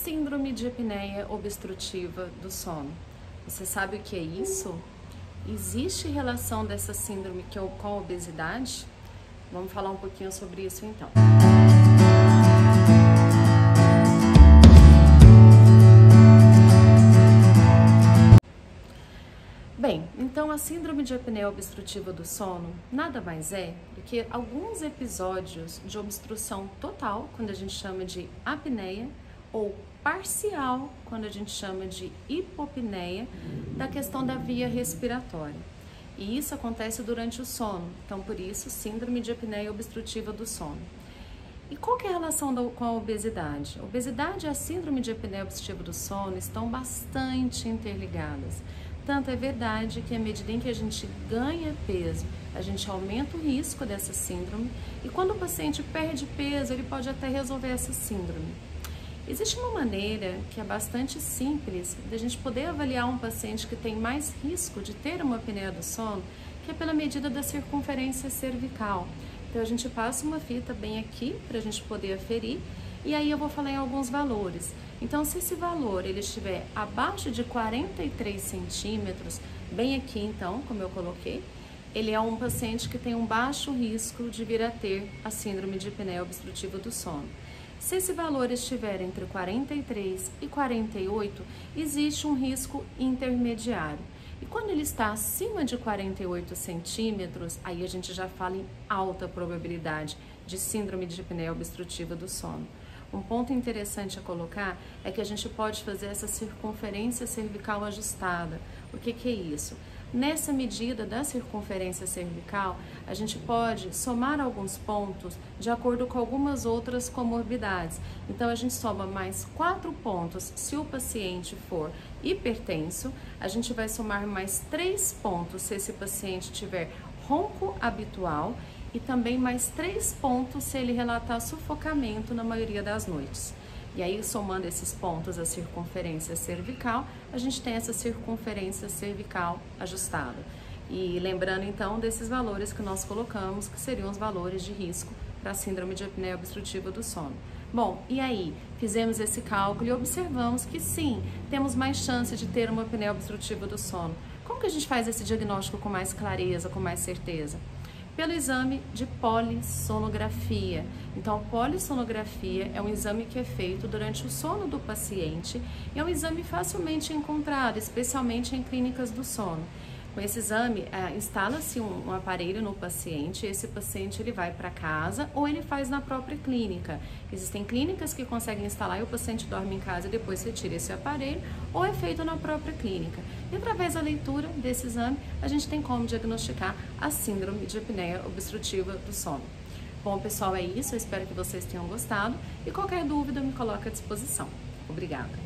Síndrome de apneia obstrutiva do sono. Você sabe o que é isso? Existe relação dessa síndrome com a obesidade? Vamos falar um pouquinho sobre isso então. Bem, então a síndrome de apneia obstrutiva do sono nada mais é do que alguns episódios de obstrução total, quando a gente chama de apneia, ou parcial, quando a gente chama de hipopneia, da questão da via respiratória. E isso acontece durante o sono, então por isso síndrome de apneia obstrutiva do sono. E qual que é a relação com a obesidade? A obesidade e a síndrome de apneia obstrutiva do sono estão bastante interligadas. Tanto é verdade que à medida em que a gente ganha peso, a gente aumenta o risco dessa síndrome, e quando o paciente perde peso, ele pode até resolver essa síndrome. Existe uma maneira que é bastante simples de a gente poder avaliar um paciente que tem mais risco de ter uma apneia do sono, que é pela medida da circunferência cervical. Então a gente passa uma fita bem aqui para a gente poder aferir, e aí eu vou falar em alguns valores. Então, se esse valor ele estiver abaixo de 43 centímetros, bem aqui então, como eu coloquei, ele é um paciente que tem um baixo risco de vir a ter a síndrome de apneia obstrutiva do sono. Se esse valor estiver entre 43 e 48, existe um risco intermediário. E quando ele está acima de 48 centímetros, aí a gente já fala em alta probabilidade de síndrome de apneia obstrutiva do sono. Um ponto interessante a colocar é que a gente pode fazer essa circunferência cervical ajustada. O que é isso? Nessa medida da circunferência cervical, a gente pode somar alguns pontos de acordo com algumas outras comorbidades. Então, a gente soma mais 4 pontos se o paciente for hipertenso, a gente vai somar mais 3 pontos se esse paciente tiver ronco habitual e também mais 3 pontos se ele relatar sufocamento na maioria das noites. E aí, somando esses pontos à circunferência cervical, a gente tem essa circunferência cervical ajustada. E lembrando então desses valores que nós colocamos, que seriam os valores de risco para a síndrome de apneia obstrutiva do sono. Bom, e aí? Fizemos esse cálculo e observamos que sim, temos mais chance de ter uma apneia obstrutiva do sono. Como que a gente faz esse diagnóstico com mais clareza, com mais certeza? Pelo exame de polissonografia. Então, a polissonografia é um exame que é feito durante o sono do paciente e é um exame facilmente encontrado, especialmente em clínicas do sono. Com esse exame, instala-se um aparelho no paciente, esse paciente ele vai para casa ou ele faz na própria clínica. Existem clínicas que conseguem instalar e o paciente dorme em casa e depois retira esse aparelho, ou é feito na própria clínica. E através da leitura desse exame, a gente tem como diagnosticar a síndrome de apneia obstrutiva do sono. Bom, pessoal, é isso. Eu espero que vocês tenham gostado e qualquer dúvida me coloque à disposição. Obrigada!